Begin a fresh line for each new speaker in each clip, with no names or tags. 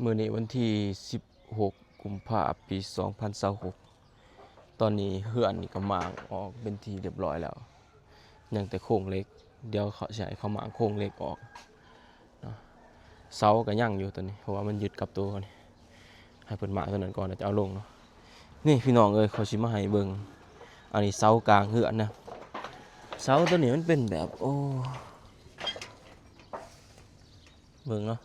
มื้อนี้วันที่16กุมภาพันธ์ปี2026ตอนนี้เฮือนนี่ก็มางออกเป็นที่เรียบร้อยแล้วยังแต่โครงเหล็กเดี๋ยวเขาสิให้เขามางโครงเหล็กออกเนาะเสาก็ยังอยู่ตัวนี้เพราะว่ามันยึดกับตัวนี่ให้เพิ่นมางตัวนั้นก่อนแล้วจะเอาลงเนาะนี่พี่น้องเอ้ยเขาสิมาให้เบิ่งอันนี้เสากลางเฮือนนะเสาตัวนี้มันเป็นแบบโอ้เบิ่งเนาะ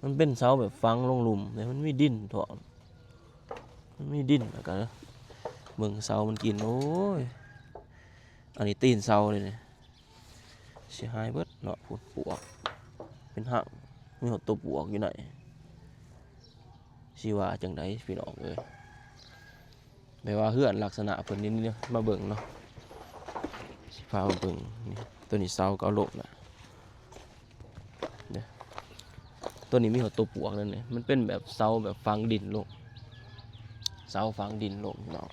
มันเป็นเสาแบบฝังลงหลุมแต่มันมีดินถ่วมมันมีดินแล้วก็เบิ่งเสามันกินโอ้ยอันนี้ตีนเสาเลยเนี่ยเสียหายเบิดเนาะพูดปวกเป็นหักมีหดตัวปวกอยู่ไหนสิว่าจังไดพี่น้องเอ้ยแปลว่าเฮือนลักษณะเพิ่นนี่มาเบิ่งเนาะสิพามาเบิ่งนี่ตัวนี้เสาก็เอาลงน่ะตัวนี้มีหดตัวปวกนั่นนี่มันเป็นแบบเสาแบบฝังดินลงเสาฝังดินลงเนาะ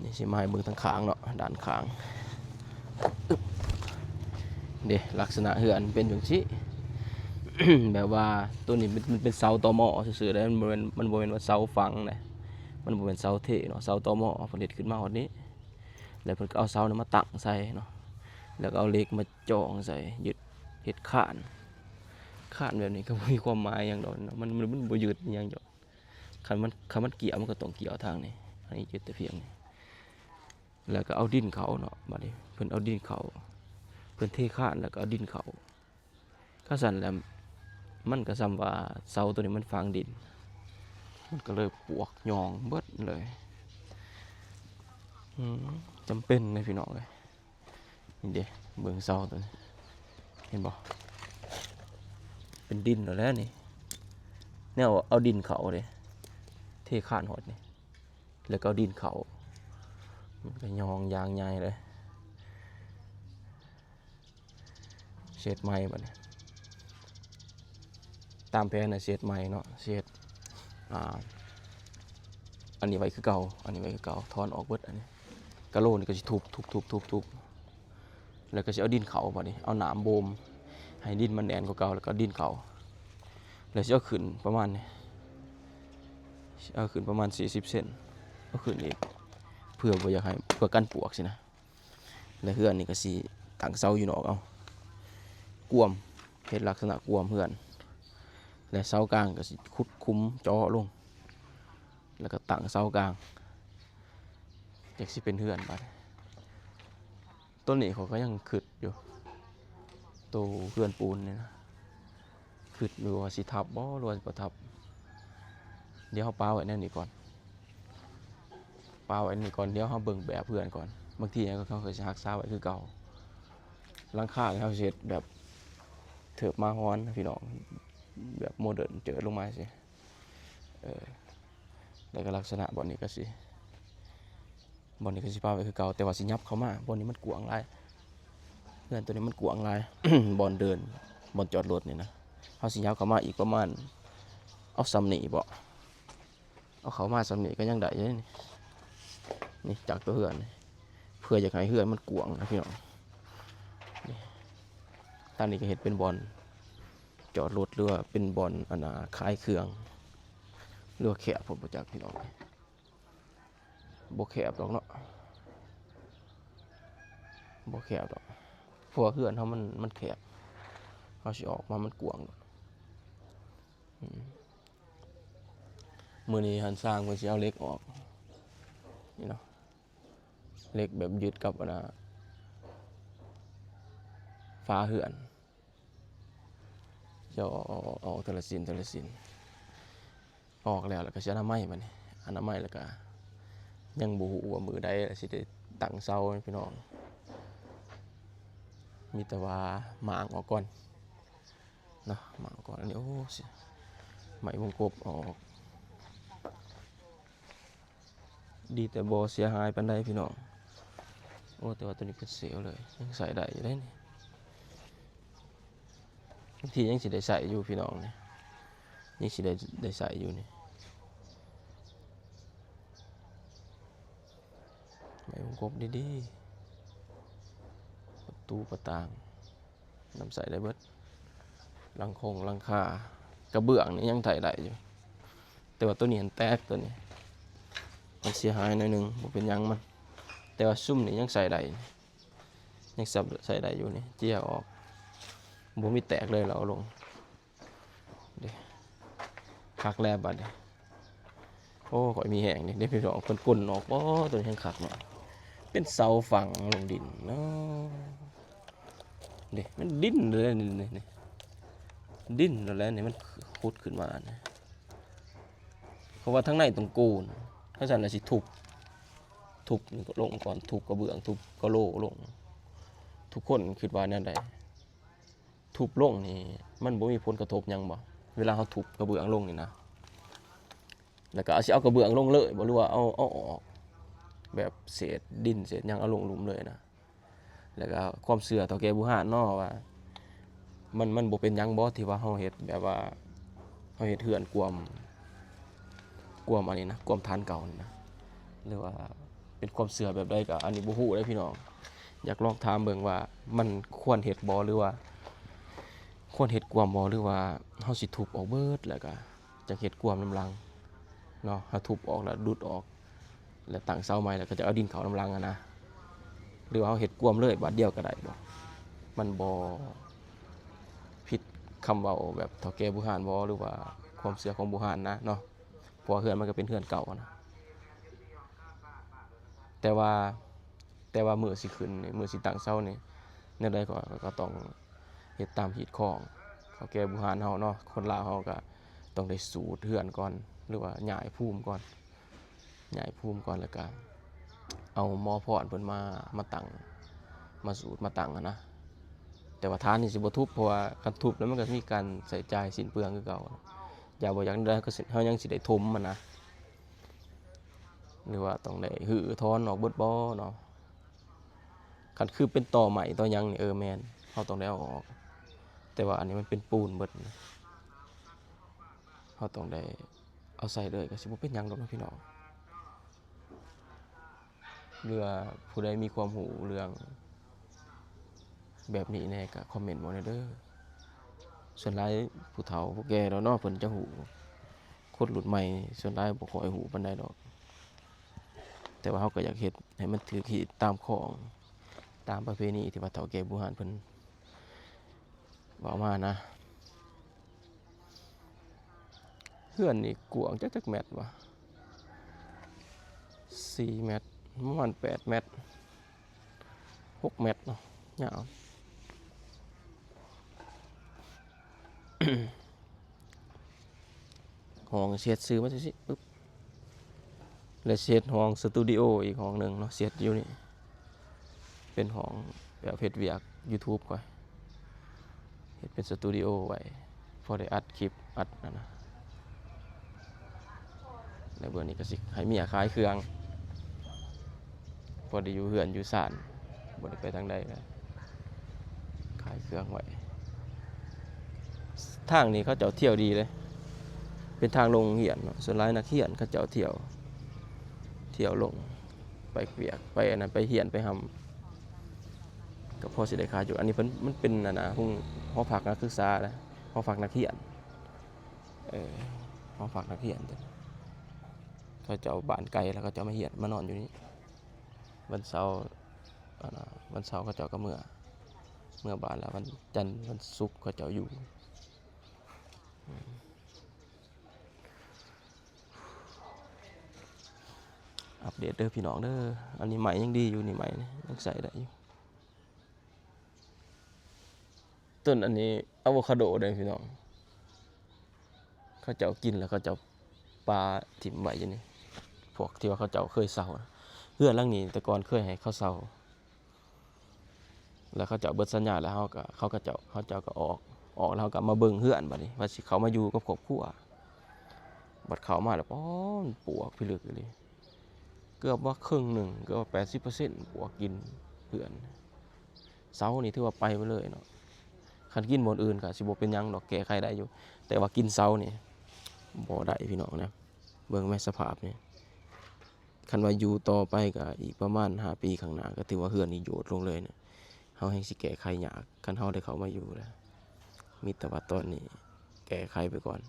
นี่สิมาให้เบิ่งทางข้างเนาะด้านข้างเด้ลักษณะเฮือนเป็นจังซี่ แบบว่าตัวนี้มันเป็นเสาตอหม้อซื่อๆแล้วมันบ่แม่นว่าเสาฝังนะมันบ่แม่นเสาเทเนาะเสาตอหม้อเพิ่นเฮ็ดขึ้นมาฮอดนี้แล้วเพิ่นก็เอาเสานั้นมาตั้งใส่เนาะแล้วก็เอาเหล็กมาจ่องใส่ยึดเฮ็ดคานแบบนี้ก็บ่มีความหมายหยังดอกเนาะมันบ่ยึดอิหยังดอกคันมันเกี่ยวมันก็ต้องเกี่ยวทางนี้อันนี้ยึดแต่เพียงนี้แล้วก็เอาดินเขาเนาะบัดนี้เพิ่นเอาดินเขาเพิ่นเทคานแล้วก็เอาดินเขาถ้าสั่นแล้วมันก็ซ้ำว่าเสาตัวนี้มันฝังดินมันก็เลยปวกยองเบิดเลยจำเป็นเลยพี่น้องเลยนี่เด้เบิ่งเสาตัวนี้เห็นบ่เป็นดินแล้วนี่แนวเอาดินเขาเลยเทคานหดนี่แล้วก็เอาดินเขามันก็ยองยางใหญ่เลยเศษไม้บัดนี้ตามแผนน่ะเศษไม้เนาะเศษอันนี้ไว้คือเก่าอันนี้ไว้คือเก่าถอนออกเบิดอันนี้กะโหลนี่ก็สิทุบแล้วก็สิเอาดินเขาบัดนี้เอาหนามโบมให้ดินมันแน่นกว่าเก่าแล้วก็ดินเขาแล้วสิเอาขึ้นประมาณนี้เอาขึ้นประมาณ40เซนเอาขึ้นอีกเพื่อบ่อยากให้เพื่อกันปวกสินะแล้วเฮือนนี่ก็สิตั้งเสาอยู่นอกเอากวมเฮ็ดลักษณะกวมเฮือนและเสากลางก็สิขุดคุ้มเจาะลงแล้วก็ตั้งเสากลางจักสิเป็นเฮือนบัดต้นนี้เขาก็ยังขึ้นอยู่ตัวเฮือนปูนนี่นะขึ้นอยู่ว่าสิทับบ่หรือว่าบ่ทับเดี๋ยวเฮาปาไว้แน่นี่ก่อนปาไว้นี่ก่อนเดี๋ยวเฮาเบิ่งแบบเฮือนก่อนบางทีเขาก็สิรักษาไว้คือเก่าหลังคาเฮาสิเฮ็ดแบบเถิบมาฮ้อนพี่น้องแบบโมเดิร์นเจอลงมาสิแล้วก็ลักษณะบ่อนนี้ก็สิพาไปคือเก่าแต่ว่าสิยับเข้ามาบ่อนนี้มันกว้างหลายเพื่อนตัวนี้มันกว้างหลาย บ่อนเดินบ่อนจอดรถนี่นะเฮาสิยับเข้ามาอีกประมาณเอาซ้ำนี่บ่เอาเข้ามาซ้ำนี่ก็ยังได้อยู่นี่จากตัวเฮือนนี่เพื่ออยากให้เฮือนมันกว้างนะพี่น้องนี่ทางนี้ก็เฮ็ดเป็นบ่อนจอดรถหรือว่าเป็นบ่อนขายเครื่องหรือว่าแคบผมบ่จักพี่น้องบ่แคบดอกเนาะบ่แคบดอกเพราะว่าเฮือนเฮามันแคบเฮาสิออกมามันกว้างมื้อนี้หันสร้างเพิ่นสิเอาเหล็กออกนี่เนาะเหล็กแบบยึดกับฝาเฮือนจะเอาทีละชิ้นออกแล้วก็สิอนามัยบัดนี้อนามัยแล้วก็ยังบ่ฮู้ว่ามื้อใดสิได้ตั้งเสาพี่น้องมีแต่ว่าหมางออกก่อนเนาะหมางออกก่อนอันนี้โอ้ไหมวงกบออกดีแต่บ่เสียหายปานใดพี่น้องโอ้แต่ว่าตัวนี้เป็นเสียวเลยยังใส่ได้อยู่ได้นี่บางทียังสิได้ใส่อยู่พี่น้องนี่ยังสิได้ใส่อยู่นี่ไหมวงกบดีๆประตูประต่าง น้ำใส่ได้เบิดหลังคากระเบื้องนี่ยังไถได้อยู่แต่ว่าตัวนี้มันแตกตัวนี้มันเสียหายหน่อยนึงบ่เป็นหยังมันแต่ว่าซุ่มนี่ยังใส่ได้ยังใส่ได้อยู่นี่เจียออกบ่มีแตกเลยเราเอาลงเด้คักแลบัดนี้โอ้ข่อยมีแห้งนี่เด้พี่น้องเพิ่นก้นออกบ่ตัวนี้แห้งคักเนาะเป็นเสาฝังลงดินเนาะเด้มันดิ้นเลยนี่ดิ้นแล้วนี่มันขุดขึ้นมาเนี่ยเพราะว่าทั้งในตรงกูนถ้าสั่นน่ะสิทุบนี่ก็ลงก่อนทุบกระเบื้องทุบกระโหลลงทุกคนคิดว่าแนวใดทุบลงนี่มันบ่มีผลกระทบหยังบ่เวลาเฮาทุบกระเบื้องลงนี่นะแล้วก็เอากระเบื้องลงเลยบ่รู้ว่าเอาออกแบบเศษดินเศษหยังเอาลงหลุมเลยนะแล้วก็ความเชื่อเฒ่าแก่โบราณเนาะว่ามันบ่เป็นหยังบ่ที่ว่าเฮาเฮ็ดแบบว่าเฮาเฮ็ดเฮือนกวมอันนี้นะกวมฐานเก่านี่นะหรือว่าเป็นความเชื่อแบบใดก็อันนี้บ่ฮู้เด้อพี่น้องอยากลองถามเบิ่งว่ามันควรเฮ็ดบ่หรือว่าควรเฮ็ดกวมบ่หรือว่าเฮาสิทุบออกเบิดแล้วก็จักเฮ็ดกวมน้ำลังเนาะเฮาทุบออกแล้วดุดออกแล้วตั้งเสาใหม่แล้วก็จะเอาดินเข้าน้ำลังนะหรือว่าเฮาเฮ็ดกวมเลยบาดเดียวก็ได้บ่มันบ่ผิดคำเว้าแบบเฒ่าแก่โบราณบ่หรือว่าความเชื่อของโบราณนะเนาะเพราะว่าเฮือนมันก็เป็นเฮือนเก่านะแต่ว่ามื้อสิขึ้นนี่มื้อสิตั้งเสานี่แนวใดก็ต้องเฮ็ดตามฮีตของเฒ่าแก่โบราณเฮาเนาะคนลาวเฮาก็ต้องได้สูตรเฮือนก่อนหรือว่าย้ายภูมิก่อนแล้วก็เอาหมอพรเพิ่นมาตั้งมาสูตรมาตั้งนะแต่ว่าฐานนี่สิบ่ทุบเพราะว่าคันทุบแล้วมันก็มีการใช้จ่ายสิ้นเปลืองคือเก่าอย่าบ่อยากได้ก็เฮายังสิได้ถมมันนะหรือว่าต้องได้หื้อถอนออกเบิดบ่เนาะคันคือเป็นต่อใหม่ต่อหยังนี่แม่นเฮาต้องได้เอาออกแต่ว่าอันนี้มันเป็นปูนเบิดเฮาต้องได้เอาใส่เลยก็สิบ่เป็นหยังดอกนะพี่น้องเรือผู้ใดมีความรู้เรื่องแบบนี้แน่ก็คอมเมนต์มาเด้อส่วนหลายผู้เฒ่าผู้แก่แล้วเนาะเพิ่นจะรู้คนรุ่นใหม่ส่วนหลายบ่ค่อยรู้ปานใดดอกแต่ว่าเฮาก็อยากเฮ็ดให้มันถูกที่ตามของตามประเพณีที่ว่าเฒ่าแก่โบราณเพิ่นเว้ามานะเฮือนนี่กว้างจักเมตรวะ4เมตรประมาณ8เมตร6เมตรเนาะยาว ห้องเสียดซื้อมาสิปึ๊บแล้วเสียดห้องสตูดิโออีกห้องหนึ่งเนาะเสียดอยู่นี่เป็นห้องแบบเฮ็ดเวียก YouTube ก่อนเฮ็ดเป็นสตูดิโอไว้พอได้อัดคลิปอัดนั่นนะแล้วเบิ่นี้ก็สิให้เมียขายเครื่องพอได้อยู่เฮือนอยู่ศาลบ่ได้ไปทางใดเลยขายเครื่องไว้ทางนี้เขาเจ้าเที่ยวดีเลยเป็นทางลงเหียนเนาะส่วนหลายนักเหียนเขาเจ้าเที่ยวลงไปเวียกไปอันนั้นไปเหียนไปหำก็พอสิได้ขายอยู่อันนี้มันเป็นนะหอพักนักศึกษานะหอพักนักเหียนหอพักนักเหียนเขาเจ้าบ้านไกลแล้วเขาเจ้ามาเหียนมานอนอยู่นี่วันเสาร์เขาเจ้าก็เมื่อบ้านแล้ววันจันทร์วันศุกร์เขาเจ้าอยู่อัปเดตเด้อพี่น้องเด้ออันนี้ใหม่ยังดีอยู่นี่ใหม่นี่ยังใส่ได้อยู่ต้นอันนี้อะโวคาโดเด้อพี่น้องเขาเจ้ากินแล้วเขาเจ้าปลาถิ่มไว้อยู่นี่พวกที่ว่าเขาเจ้าเคยเซาเฮือนหลังนี้แต่ก่อนเคยให้เขาเซาแล้วเขาเจ้าเบิดสัญญาแล้วเขาเจ้าก็ออกแล้วเขาก็มาเบิ่งเฮือนบัดนี้ว่าสิเขามาอยู่กับครอบครัวบัดเขามาแล้วป้อนปวกพิลึกเลยเกือบว่าครึ่งหนึ่งเกือบว่า80%ปวกกินเพื่อนเสานี่ถือว่าไปเลยเนาะคันกินบนอื่นก็สิบ่เป็นหยังดอกแก้ไขได้อยู่แต่ว่ากินเสานี่บ่ได้พี่น้องนะเบิ่งแม่สภาพนี่คันว่าอยู่ต่อไปก็อีกประมาณ5 ปีข้างหน้าก็ถือว่าเฮือนนี่โยดลงเลยเนี่ย เฮาแฮ่งสิแก้ไขยากคันเฮาได้เข้ามาอยู่แล้วมีแต่ว่าตอนนี้แก้ไขไปก่อน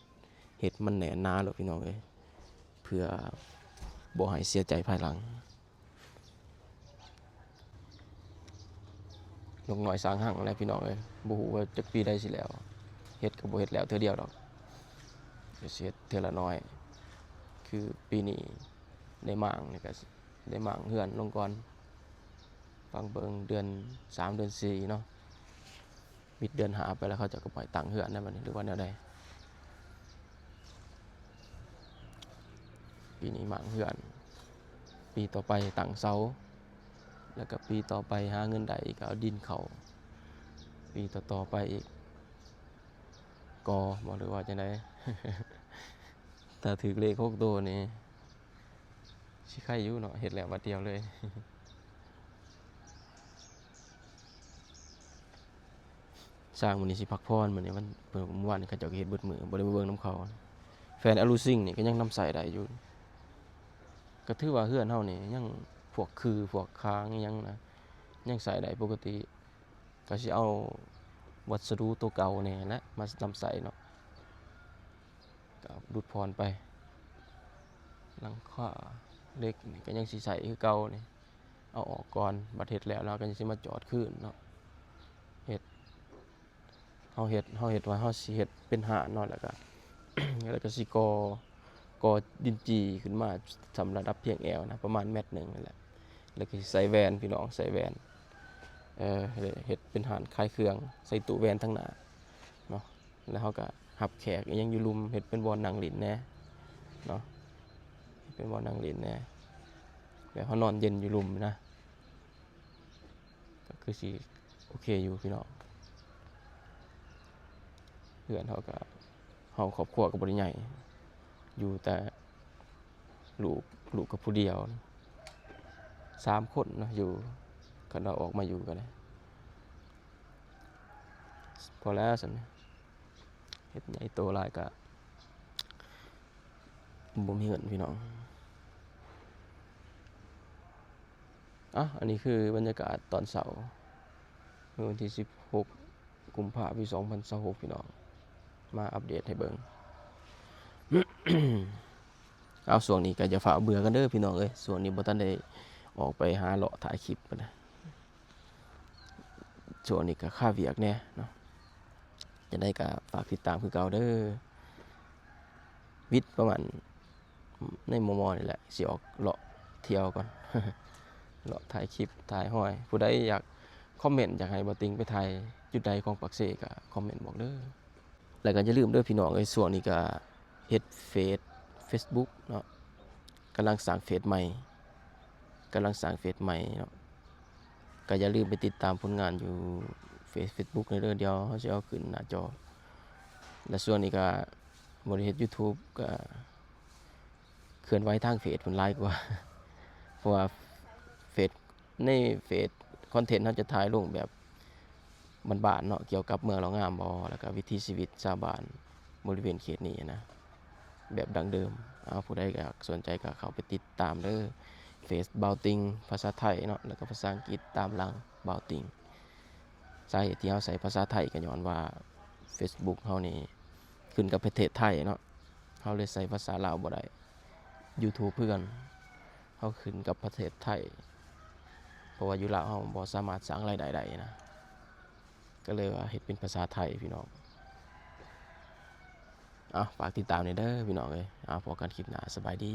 เฮ็ดมันแน่นหนาแล้วพี่น้องเอ้ยเพื่อบ่ให้เสียใจภายหลังนกน้อยสร้างหังแล้วพี่น้องเอ้ยบ่ฮู้ว่าจักปีใดสิแล้วเฮ็ดก็บ่เฮ็ดแล้วเทื่อเดียวดอกเดี๋ยวสิเฮ็ดเทื่อละน้อยคือปีนี้ได้หมางนี่ก็ได้หมางเฮือนลงก่อนฟังเบิ่งเดือน3เดือน4เนาะมิดเดือน5ไปแล้วเขาจะก็ปล่อยตังเฮือนได้บัดนี้หรือว่าแนวใดปีนี้หมางเฮือนปีต่อไปตังเสาแล้วก็ปีต่อไปหาเงินได้อีกก็เอาดินเข้าปีต่อๆไปอีกกอบ่หรือว่าจังได ถ้าถือเลข6ตัวนี่สิใครอยู่เนาะเฮ็ดแล้วบัดเดียวเลย สร้างมื้อนี้สิพักพรมื้อนี้มันเมื่อวานนี้เขาเจ้าก็เฮ็ดเบิดมื้อบ่ได้ไปเบิ่งนำเขาแฟนอลูซิงนี่ก็ยังนำใส่ได้อยู่ก็ถือว่าเฮือนเฮานี่ยังพวกคือพวกค้างอิหยังนะยังใส่ได้ปกติก็สิเอาวัสดุตัวเก่านี่แหละมานำใส่เนาะก็ดูดพรไปหลังคาเหล็กนี่ก็ยังสิใส่คือเก่านี่เอาออกก่อนบัดเฮ็ดแล้วเราก็สิมาจอดคืนเนาะเฮ็ดเฮาเฮ็ดว่าเฮาสิเฮ็ดเป็นหาดเนาะแล้วก็ แล้วก็สิก่อดินจีขึ้นมาสำระดับเพียงแอวนะประมาณเมตรหนึ่งนั่นแหละแล้วก็สิใส่แวนพี่น้องใส่แวนเฮ็ดเป็นหาดขายเครื่องใส่ตู้แวนทั้งหน้าเนาะแล้วเฮาก็หับแขกอิหยังอยู่ลุมเฮ็ดเป็นบ่อนั่งเล่นแหน่เนาะเป็นบ่อนั่งเล่นแหน่แบบเฮานอนเย็นอยู่ลุมนะก็คือสิโอเคอยู่พี่น้องเพื่อนเฮาก็เฮาครอบครัวก็บ่ได้ใหญ่อยู่แต่ลูกกับผู้เดียว3คนเนาะอยู่กันเราออกมาอยู่กันเลยพอแล้วซั่นเฮ็ดใหญ่โตหลายก็บ่มีเงินพี่น้องอันนี้คือบรรยากาศตอนเช้าเมื่อวันที่16กุมภาพันธ์ปี2026พี่น้องมาอัปเดตให้เบิ่ง เอาช่วงนี้ก็อย่าฝ่าเบื่อกันเด้อพี่น้องเอ้ยช่วงนี้บ่ทันได้ออกไปหาเลาะถ่ายคลิปปานใดช่วงนี้ก็ค่าเวียกแน่เนาะจะได้ก็ฝากติดตามคือเก่าเด้อวิทย์ประมาณในมอนี่แหละสิออกเลาะเที่ยวก่อน เลาะถ่ายคลิปถ่ายห้อยผู้ใดอยากคอมเมนต์อยากให้บ่ติงไปถ่ายจุดใดของปักเสก็คอมเมนต์บอกเด้อแล้วก็อย่าลืมเด้อพี่น้องเอ้ยช่วงนี้ก็เฮ็ดFacebook เนาะกำลังสร้างเฟซใหม่เนาะก็อย่าลืมไปติดตามผลงานอยู่Facebook ในเด้อเดียวเขาสิเอาขึ้นหน้าจอและส่วนนี้ก็บ่ได้เฮ็ด YouTube ก็เคลื่อนไหวทางเฟซเพิ่นหลายกว่า เพราะว่าเฟซในเฟซคอนเทนต์เฮาจะถ่ายลงแบบบ้านๆเนาะเกี่ยวกับเมืองเรางามบ่แล้วก็วิถีชีวิตชาวบ้านบริเวณเขตนี้นะแบบดั้งเดิมผู้ใดก็สนใจก็เข้าไปติดตามเด้อเฟซเบาติงภาษาไทยเนาะแล้วก็ภาษาอังกฤษตามหลังเบาติงสาเหตุที่เฮาใส่ภาษาไทยก็ย้อนว่า Facebook เฮานี่ขึ้นกับประเทศไทยเนาะเฮาเลยใส่ภาษาลาวบ่ได้ YouTube เพื่อนเฮาขึ้นกับประเทศไทยเพราะว่าอยู่ลาวเฮาบ่สามารถสร้างรายได้ได้นะก็เลยว่าเฮ็ดเป็นภาษาไทยพี่น้องฝากติดตามหน่อยเด้อพี่น้องเอ้ยพบกันคลิปหน้าสบายดี